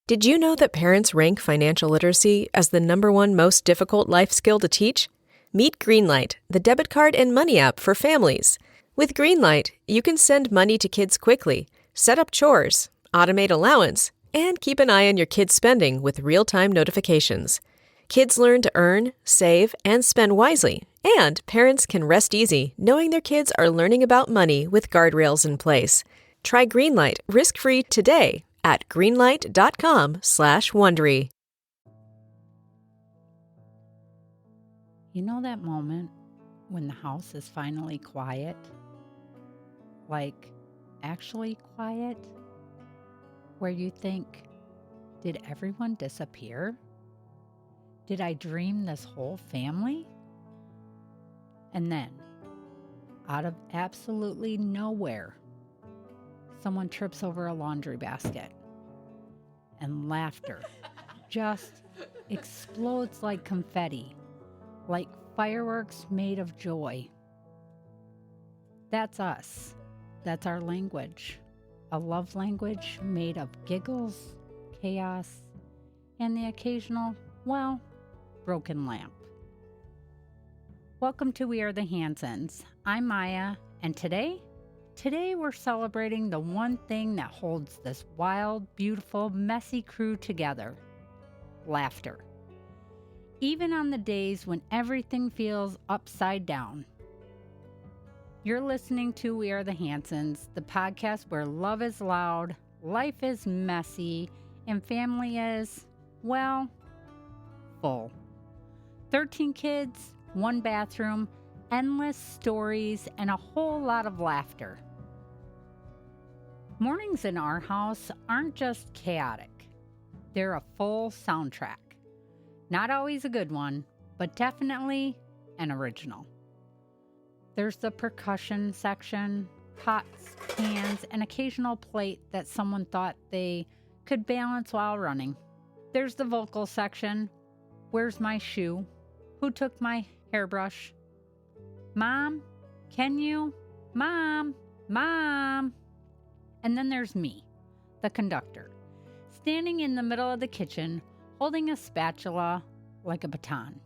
Did you know that parents rank financial literacy as the #1 most difficult life skill to teach? Meet Greenlight, the debit card and money app for families. With Greenlight, you can send money to kids quickly, set up chores, automate allowance, and keep an eye on your kids' spending with real-time notifications. Kids learn to earn, save, and spend wisely, and parents can rest easy knowing their kids are learning about money with guardrails in place. Try Greenlight risk-free today at greenlight.com/Wondery. You know that moment when the house is finally quiet? Like, actually quiet? Where you think, did everyone disappear? Did I dream this whole family? And then, out of absolutely nowhere, someone trips over a laundry basket, and laughter just explodes like confetti, like fireworks made of joy. That's us. That's our language. A love language made of giggles, chaos, and the occasional, well, broken lamp. Welcome to We Are the Hansons. I'm Maya, and today we're celebrating the one thing that holds this wild, beautiful, messy crew together: laughter. Even on the days when everything feels upside down. You're listening to We Are the Hansons, the podcast where love is loud, life is messy, and family is, well, full. 13 kids, 1 bathroom, endless stories, and a whole lot of laughter. Mornings in our house aren't just chaotic. They're a full soundtrack. Not always a good one, but definitely an original. There's the percussion section, pots, pans, and occasional plate that someone thought they could balance while running. There's the vocal section. Where's my shoe? Who took my hairbrush? Mom, can you? Mom, Mom. And then there's me, the conductor, standing in the middle of the kitchen, holding a spatula like a baton,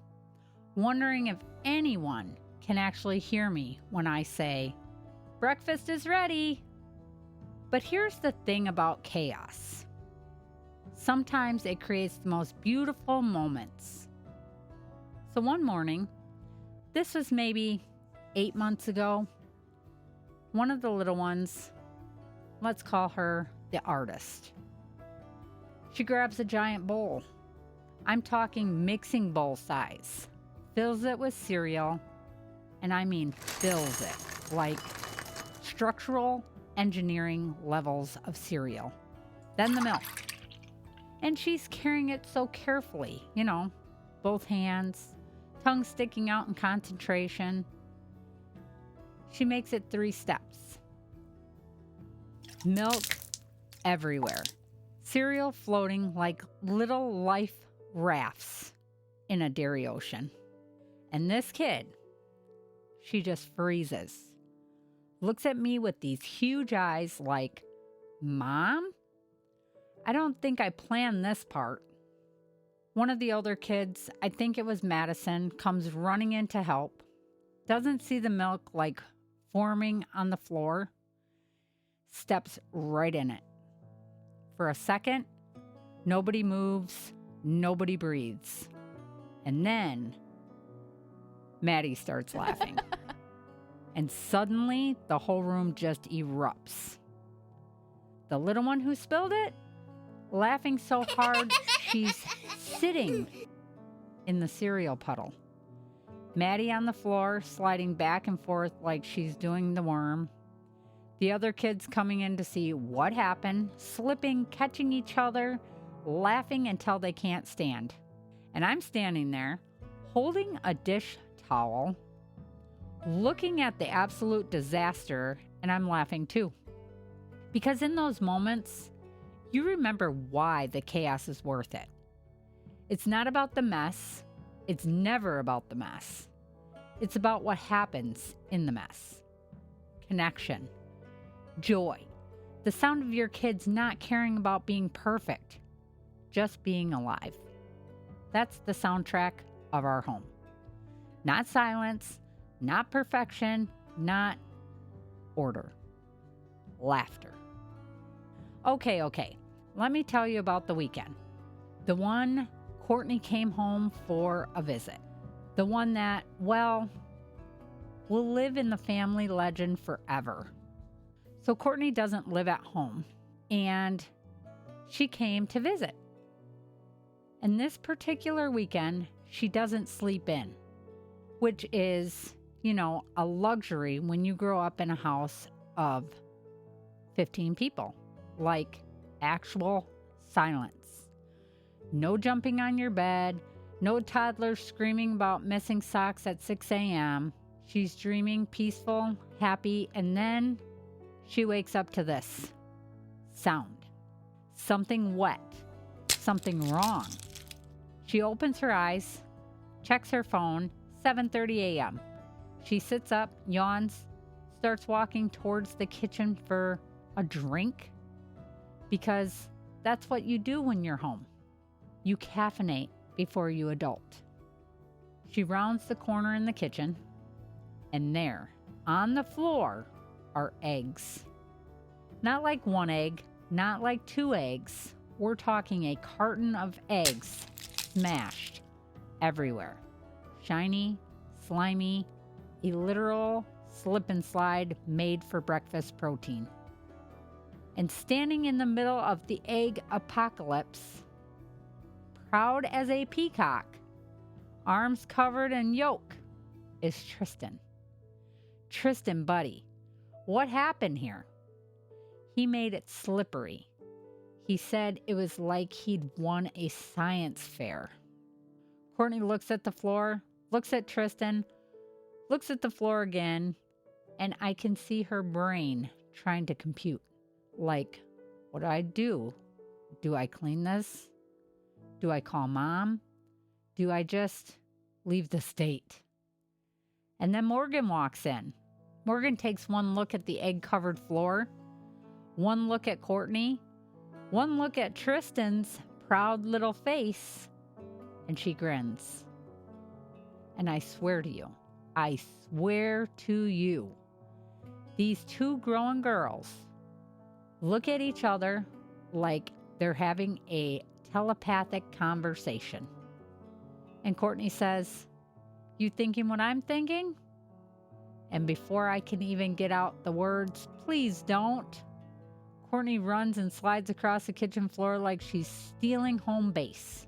wondering if anyone can actually hear me when I say, breakfast is ready. But here's the thing about chaos. Sometimes it creates the most beautiful moments. So one morning, this was maybe 8 months ago, one of the little ones, let's call her the artist, she grabs a giant bowl. I'm talking mixing bowl size, fills it with cereal, and I mean fills it, like structural engineering levels of cereal. Then the milk. And she's carrying it so carefully, both hands, tongue sticking out in concentration. She makes it 3 steps. Milk everywhere. Cereal floating like little life rafts in a dairy ocean. And this kid, she just freezes. Looks at me with these huge eyes like, Mom? I don't think I planned this part. One of the older kids, I think it was Madison, comes running in to help. Doesn't see the milk like forming on the floor. Steps right in it. For a second, nobody moves, nobody breathes. And then Maddie starts laughing. And suddenly, the whole room just erupts. The little one who spilled it, laughing so hard, she's sitting in the cereal puddle. Maddie on the floor, sliding back and forth like she's doing the worm. The other kids coming in to see what happened, slipping, catching each other, laughing until they can't stand. And I'm standing there, holding a dish towel, looking at the absolute disaster, and I'm laughing too. Because in those moments, you remember why the chaos is worth it. It's not about the mess. It's never about the mess. It's about what happens in the mess. Connection. Joy. The sound of your kids not caring about being perfect. just being alive. That's the soundtrack of our home. Not silence, not perfection, not order. Laughter. Okay. Let me tell you about the weekend. The one Courtney came home for a visit. The one that, well, will live in the family legend forever. So Courtney doesn't live at home, and she came to visit. And this particular weekend, she doesn't sleep in, which is, a luxury when you grow up in a house of 15 people. Like actual silence. No jumping on your bed. No toddlers screaming about missing socks at 6 a.m. She's dreaming peaceful, happy, and then she wakes up to this sound. Something wet. Something wrong. She opens her eyes, checks her phone, 7:30 a.m. She sits up, yawns, starts walking towards the kitchen for a drink, because that's what you do when you're home. You caffeinate before you adult. She rounds the corner in the kitchen, and there, on the floor, are eggs. Not like one egg, not like two eggs. We're talking a carton of eggs smashed everywhere. Shiny, slimy, a literal slip and slide made for breakfast protein. And standing in the middle of the egg apocalypse, proud as a peacock, arms covered in yolk, is Tristan. Tristan, buddy, what happened here? He made it slippery. He said it was like he'd won a science fair. Courtney looks at the floor, looks at Tristan, looks at the floor again, and I can see her brain trying to compute. Like, what do I do? Do I clean this? Do I call mom? Do I just leave the state? And then Morgan walks in. Morgan takes one look at the egg-covered floor, one look at Courtney, one look at Tristan's proud little face, and she grins. And I swear to you, these two growing girls look at each other like they're having a telepathic conversation. And Courtney says, "You thinking what I'm thinking?" And before I can even get out the words, "Please don't," Courtney runs and slides across the kitchen floor like she's stealing home base.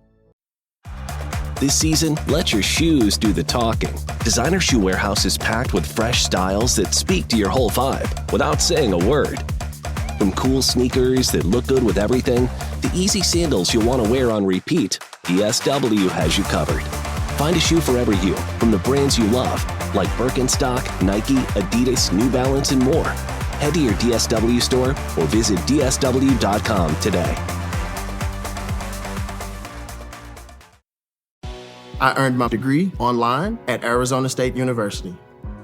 This season, let your shoes do the talking. Designer Shoe Warehouse is packed with fresh styles that speak to your whole vibe without saying a word. From cool sneakers that look good with everything, to easy sandals you'll want to wear on repeat, DSW has you covered. Find a shoe for every you, from the brands you love, like Birkenstock, Nike, Adidas, New Balance, and more. Head to your DSW store or visit dsw.com today. I earned my degree online at Arizona State University.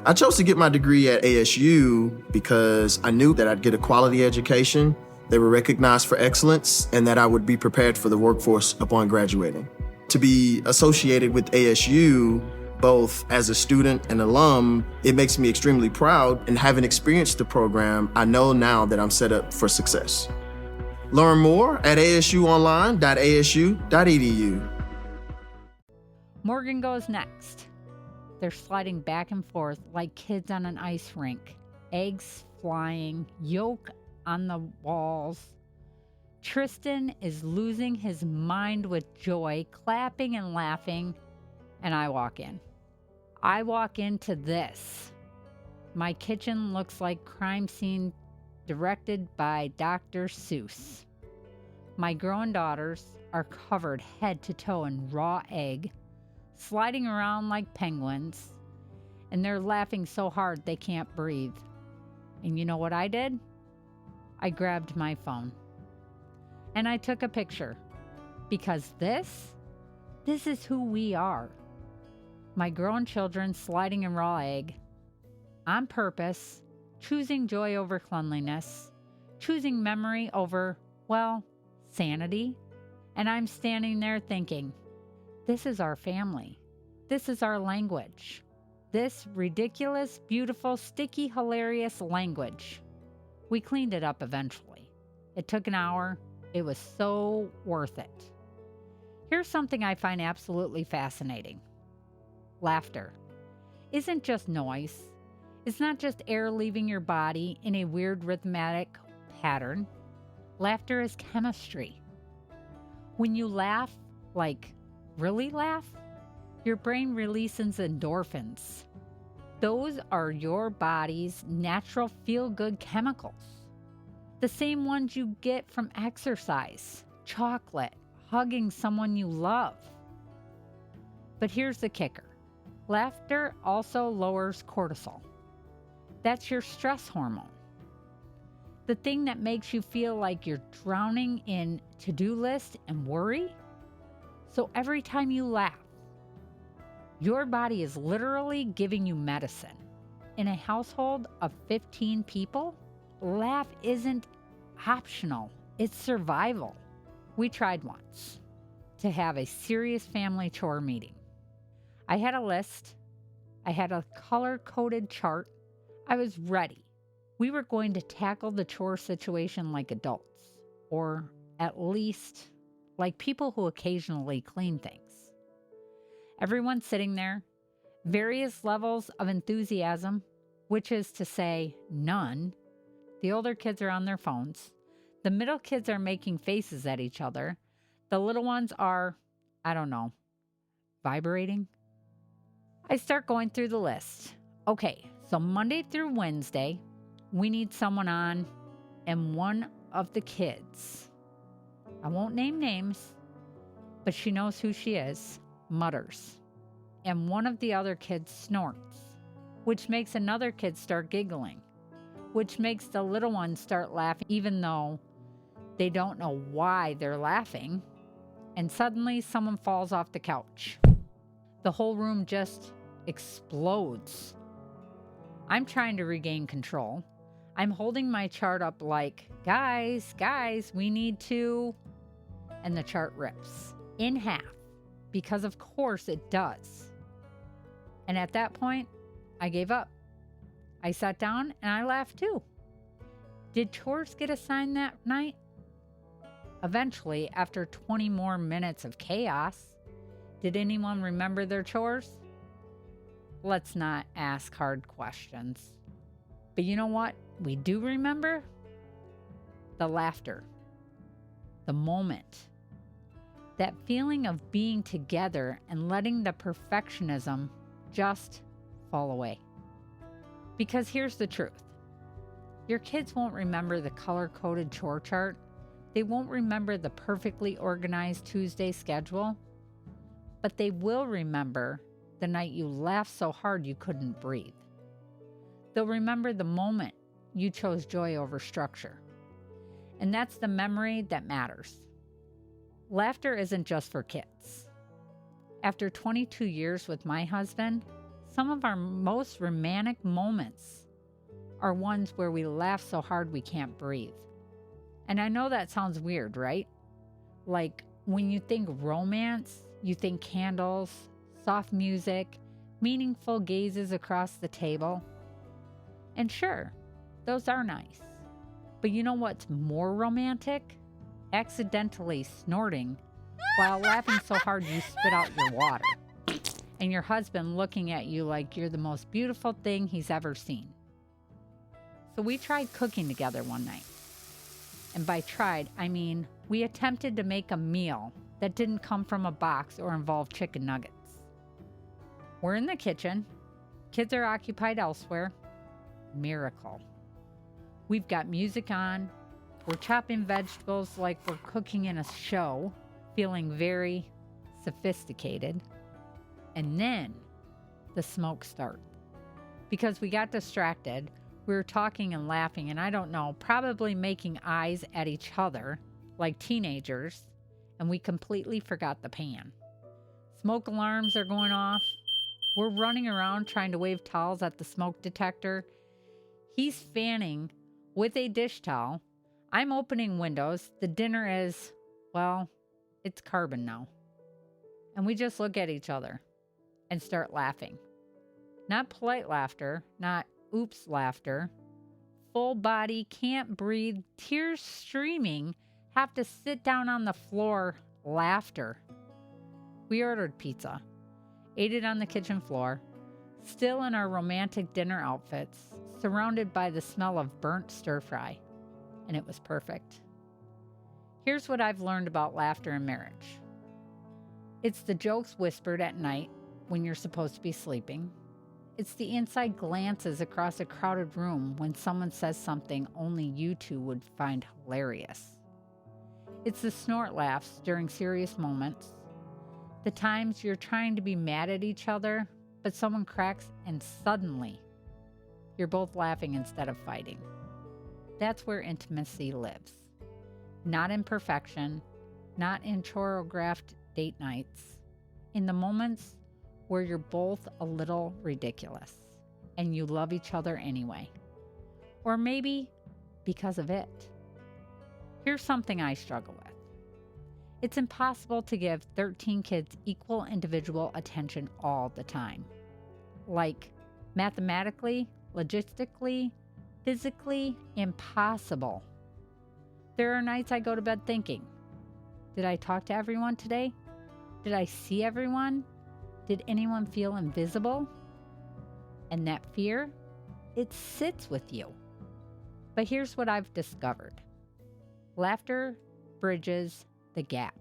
I chose to get my degree at ASU because I knew that I'd get a quality education, they were recognized for excellence, and that I would be prepared for the workforce upon graduating. To be associated with ASU, both as a student and alum, it makes me extremely proud, and having experienced the program, I know now that I'm set up for success. Learn more at asuonline.asu.edu. Morgan goes next. They're sliding back and forth like kids on an ice rink. Eggs flying, yolk on the walls. Tristan is losing his mind with joy, clapping and laughing, and I walk in. I walk into this. My kitchen looks like crime scene directed by Dr. Seuss. My grown daughters are covered head to toe in raw egg, sliding around like penguins, and they're laughing so hard they can't breathe. And you know what I did? I grabbed my phone and I took a picture, because this is who we are. My grown children sliding in raw egg, on purpose, choosing joy over cleanliness, choosing memory over, well, sanity. And I'm standing there thinking, this is our family. This is our language. This ridiculous, beautiful, sticky, hilarious language. We cleaned it up eventually. It took an hour. It was so worth it. Here's something I find absolutely fascinating. Laughter isn't just noise. It's not just air leaving your body in a weird rhythmic pattern. Laughter is chemistry. When you laugh, like really laugh, your brain releases endorphins. Those are your body's natural feel-good chemicals. The same ones you get from exercise, chocolate, hugging someone you love. But here's the kicker. Laughter also lowers cortisol. That's your stress hormone. The thing that makes you feel like you're drowning in to-do lists and worry. So every time you laugh, your body is literally giving you medicine. In a household of 15 people, laugh isn't optional. It's survival. We tried once to have a serious family chore meeting. I had a list. I had a color-coded chart. I was ready. We were going to tackle the chore situation like adults, or at least like people who occasionally clean things. Everyone's sitting there, various levels of enthusiasm, which is to say, none. The older kids are on their phones. The middle kids are making faces at each other. The little ones are, vibrating. I start going through the list. Okay, so Monday through Wednesday, we need someone on, and one of the kids, I won't name names, but she knows who she is, mutters. And one of the other kids snorts, which makes another kid start giggling, which makes the little one start laughing even though they don't know why they're laughing. And suddenly someone falls off the couch. The whole room just explodes. I'm trying to regain control. I'm holding my chart up like, guys, we need to... And the chart rips in half, because of course it does. And at that point, I gave up. I sat down and I laughed too. Did chores get assigned that night? Eventually, after 20 more minutes of chaos, did anyone remember their chores? Let's not ask hard questions. But you know what we do remember? The laughter. The moment. That feeling of being together and letting the perfectionism just fall away. Because here's the truth. Your kids won't remember the color-coded chore chart. They won't remember the perfectly organized Tuesday schedule. But they will remember the night you laughed so hard you couldn't breathe. They'll remember the moment you chose joy over structure. And that's the memory that matters. Laughter isn't just for kids. After 22 years with my husband, some of our most romantic moments are ones where we laugh so hard we can't breathe. And I know that sounds weird, right? Like when you think romance, you think candles, soft music, meaningful gazes across the table. And sure, those are nice. But you know what's more romantic? Accidentally snorting while laughing so hard you spit out your water. And your husband looking at you like you're the most beautiful thing he's ever seen. So we tried cooking together one night. And by tried, I mean we attempted to make a meal that didn't come from a box or involve chicken nuggets. We're in the kitchen. Kids are occupied elsewhere. Miracle. We've got music on. We're chopping vegetables like we're cooking in a show, feeling very sophisticated. And then the smoke started. Because we got distracted, we were talking and laughing, and I don't know, probably making eyes at each other like teenagers, and we completely forgot the pan. Smoke alarms are going off. We're running around trying to wave towels at the smoke detector. He's fanning with a dish towel. I'm opening windows. The dinner is, It's carbon now. And we just look at each other and start laughing. Not polite laughter, not oops laughter. Full body, can't breathe, tears streaming, have to sit down on the floor, laughter. We ordered pizza, ate it on the kitchen floor, still in our romantic dinner outfits, surrounded by the smell of burnt stir fry, and it was perfect. Here's what I've learned about laughter in marriage. It's the jokes whispered at night when you're supposed to be sleeping. It's the inside glances across a crowded room when someone says something only you two would find hilarious. It's the snort laughs during serious moments. The times you're trying to be mad at each other, but someone cracks and suddenly you're both laughing instead of fighting. That's where intimacy lives. Not in perfection, not in choreographed date nights. In the moments where you're both a little ridiculous and you love each other anyway. Or maybe because of it. Here's something I struggle with. It's impossible to give 13 kids equal individual attention all the time. Like, mathematically, logistically, physically impossible. There are nights I go to bed thinking, did I talk to everyone today? Did I see everyone? Did anyone feel invisible? And that fear, it sits with you. But here's what I've discovered. Laughter bridges the gap.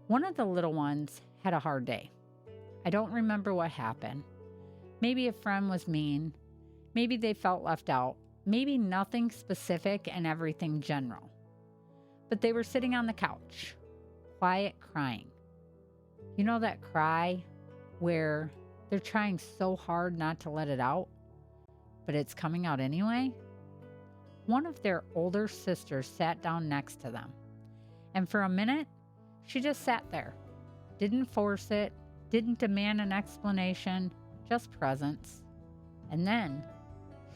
One of the little ones had a hard day. I don't remember what happened. Maybe a friend was mean. Maybe they felt left out. Maybe nothing specific and everything general. But they were sitting on the couch, quiet crying. You know that cry where they're trying so hard not to let it out, but it's coming out anyway? One of their older sisters sat down next to them. And for a minute, she just sat there. Didn't force it, didn't demand an explanation, just presence. And then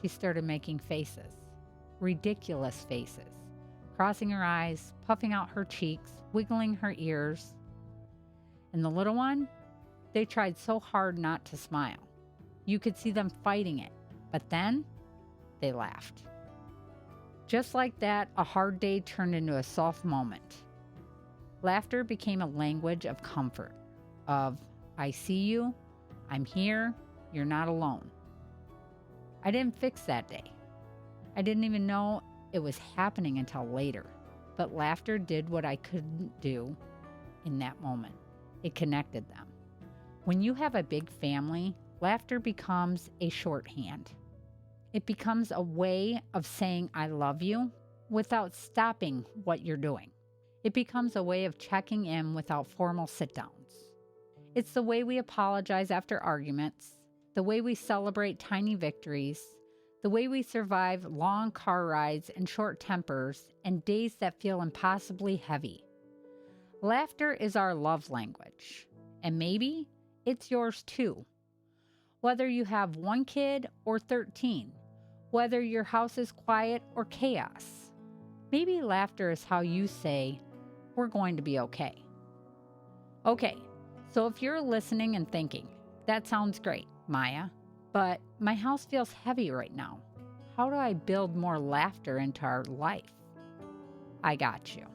she started making faces, ridiculous faces, crossing her eyes, puffing out her cheeks, wiggling her ears. And the little one, they tried so hard not to smile. You could see them fighting it, but then they laughed. Just like that, a hard day turned into a soft moment. Laughter became a language of comfort, of I see you, I'm here, you're not alone. I didn't fix that day. I didn't even know it was happening until later, but laughter did what I couldn't do in that moment. It connected them. When you have a big family, laughter becomes a shorthand. It becomes a way of saying I love you without stopping what you're doing. It becomes a way of checking in without formal sit-downs. It's the way we apologize after arguments, the way we celebrate tiny victories, the way we survive long car rides and short tempers and days that feel impossibly heavy. Laughter is our love language, and maybe it's yours too. Whether you have 1 kid or 13, whether your house is quiet or chaos, maybe laughter is how you say, we're going to be okay. Okay, so if you're listening and thinking, that sounds great, Maya, but my house feels heavy right now. How do I build more laughter into our life? I got you.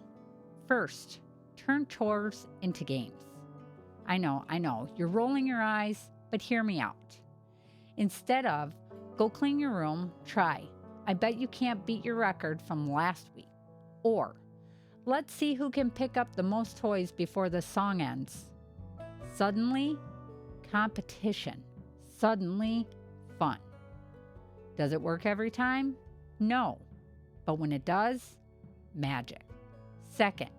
First, turn chores into games. I know, you're rolling your eyes, but hear me out. Instead of, go clean your room, try, I bet you can't beat your record from last week. Or, let's see who can pick up the most toys before the song ends. Suddenly, competition. Suddenly, fun. Does it work every time? No. But when it does, magic. Second,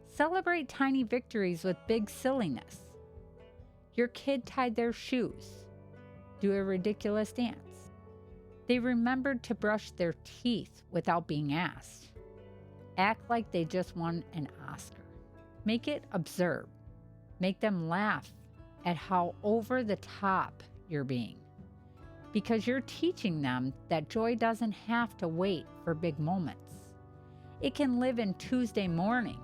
celebrate tiny victories with big silliness. Your kid tied their shoes. Do a ridiculous dance. They remembered to brush their teeth without being asked. Act like they just won an Oscar. Make it absurd. Make them laugh at how over the top you're being. Because you're teaching them that joy doesn't have to wait for big moments. It can live in Tuesday morning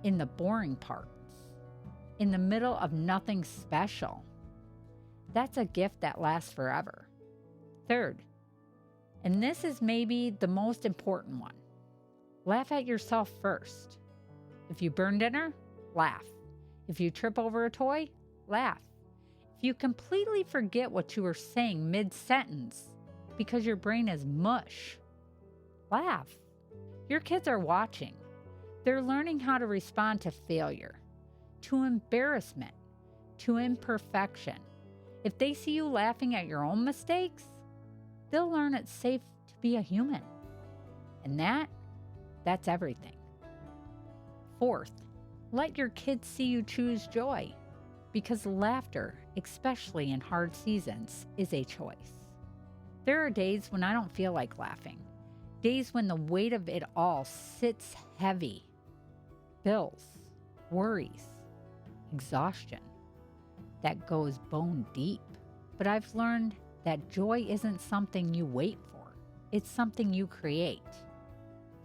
in the boring parts, in the middle of nothing special. That's a gift that lasts forever. Third, and this is maybe the most important one, laugh at yourself first. If you burn dinner, laugh. If you trip over a toy, laugh. If you completely forget what you were saying mid-sentence because your brain is mush, laugh. Your kids are watching. They're learning how to respond to failure, to embarrassment, to imperfection. If they see you laughing at your own mistakes, they'll learn it's safe to be a human. And that's everything. Fourth, let your kids see you choose joy, because laughter, especially in hard seasons, is a choice. There are days when I don't feel like laughing, days when the weight of it all sits heavy. Bills, worries, exhaustion. That goes bone deep. But I've learned that joy isn't something you wait for. It's something you create.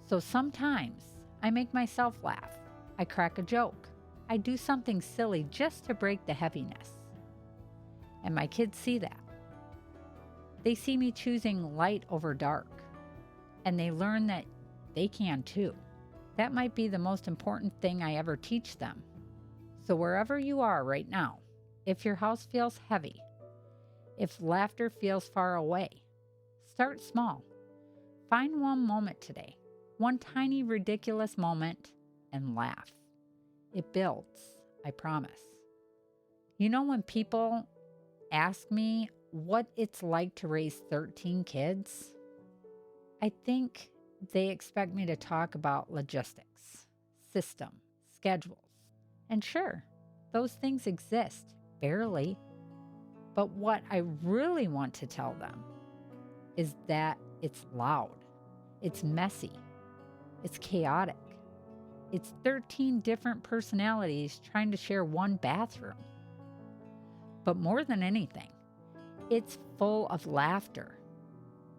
So sometimes I make myself laugh. I crack a joke. I do something silly just to break the heaviness. And my kids see that. They see me choosing light over dark. And they learn that they can too. That might be the most important thing I ever teach them. So wherever you are right now, if your house feels heavy, if laughter feels far away, start small. Find one moment today, one tiny ridiculous moment, and laugh. It builds, I promise. You know, when people ask me what it's like to raise 13 kids, I think they expect me to talk about logistics, system, schedules. And sure, those things exist, barely. But what I really want to tell them is that it's loud, it's messy, it's chaotic. It's 13 different personalities trying to share one bathroom. But more than anything, it's full of laughter.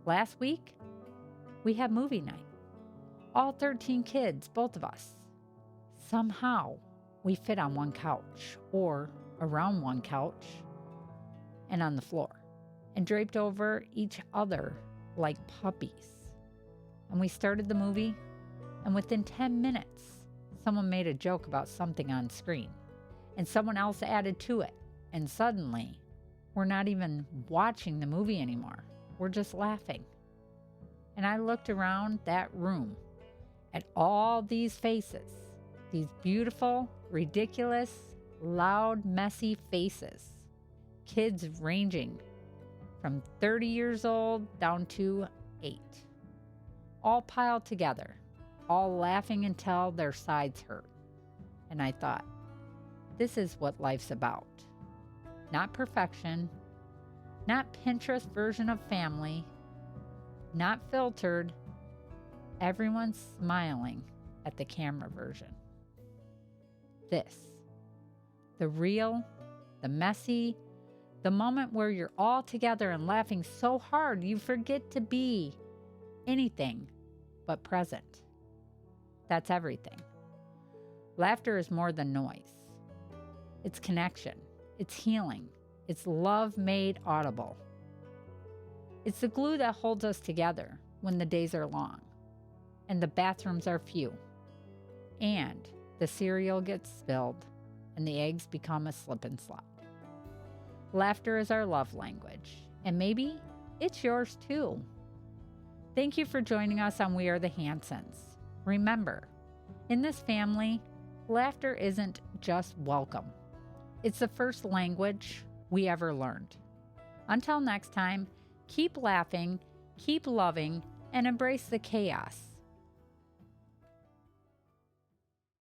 Last week, we had movie night. All 13 kids, both of us. Somehow, we fit on one couch, or around one couch, and on the floor, and draped over each other like puppies. And we started the movie, and within 10 minutes, someone made a joke about something on screen, and someone else added to it, and suddenly, we're not even watching the movie anymore. We're just laughing. And I looked around that room at all these faces, these beautiful, ridiculous, loud, messy faces. Kids ranging from 30 years old down to 8. All piled together, all laughing until their sides hurt. And I thought, this is what life's about. Not perfection, not Pinterest version of family, not filtered. Everyone's smiling at the camera version. This, the real, the messy, the moment where you're all together and laughing so hard you forget to be anything but present. That's everything. Laughter is more than noise. It's connection. It's healing. It's love made audible. It's the glue that holds us together when the days are long and the bathrooms are few and the cereal gets spilled and the eggs become a slip and slide. Laughter is our love language, and maybe it's yours too. Thank you for joining us on We Are the Hansons. Remember, in this family, laughter isn't just welcome. It's the first language we ever learned. Until next time, keep laughing, keep loving, and embrace the chaos.